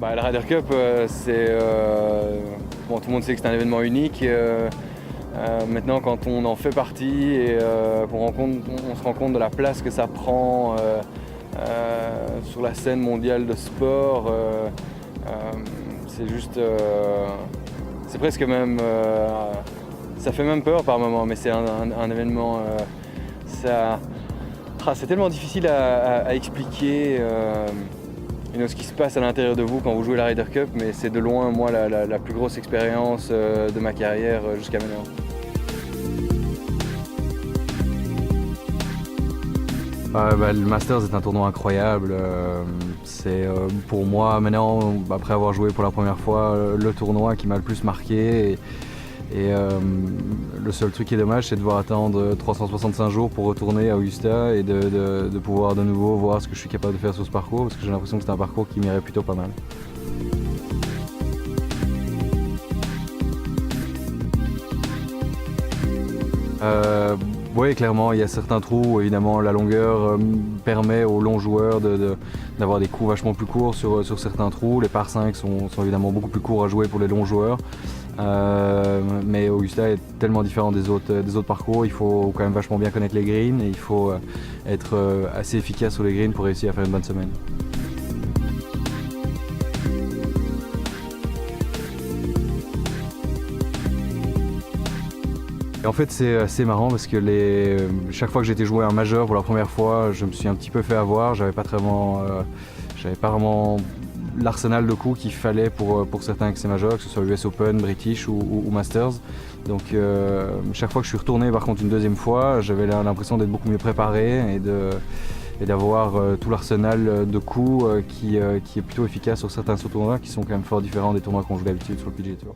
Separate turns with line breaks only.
La Ryder Cup, bon, tout le monde sait que c'est un événement unique. Maintenant, quand on en fait partie et on se rend compte de la place que ça prend sur la scène mondiale de sport, c'est juste, c'est presque même, ça fait même peur par moments, mais c'est un événement, c'est tellement difficile à expliquer. Ce qui se passe à l'intérieur de vous quand vous jouez la Ryder Cup, mais c'est de loin, moi, la plus grosse expérience de ma carrière jusqu'à maintenant. Le Masters est un tournoi incroyable. C'est pour moi maintenant, après avoir joué pour la première fois, le tournoi qui m'a le plus marqué. Et le seul truc qui est dommage, c'est de devoir attendre 365 jours pour retourner à Augusta et de pouvoir de nouveau voir ce que je suis capable de faire sur ce parcours, parce que j'ai l'impression que c'est un parcours qui m'irait plutôt pas mal. Oui, clairement, il y a certains trous. Évidemment, la longueur permet aux longs joueurs d'avoir des coups vachement plus courts sur certains trous. Les par 5 sont évidemment beaucoup plus courts à jouer pour les longs joueurs. Mais Augusta est tellement différent des autres parcours. Il faut quand même vachement bien connaître les greens et il faut être assez efficace sur les greens pour réussir à faire une bonne semaine. Et en fait, c'est assez marrant parce que chaque fois que j'étais joué un majeur pour la première fois, je me suis un petit peu fait avoir. J'avais pas vraiment l'arsenal de coups qu'il fallait pour certains accès majeurs, que ce soit US Open, British ou Masters. Donc chaque fois que je suis retourné par contre une deuxième fois, j'avais l'impression d'être beaucoup mieux préparé et d'avoir tout l'arsenal de coups qui est plutôt efficace sur certains tournois qui sont quand même fort différents des tournois qu'on joue d'habitude sur le PGA Tour.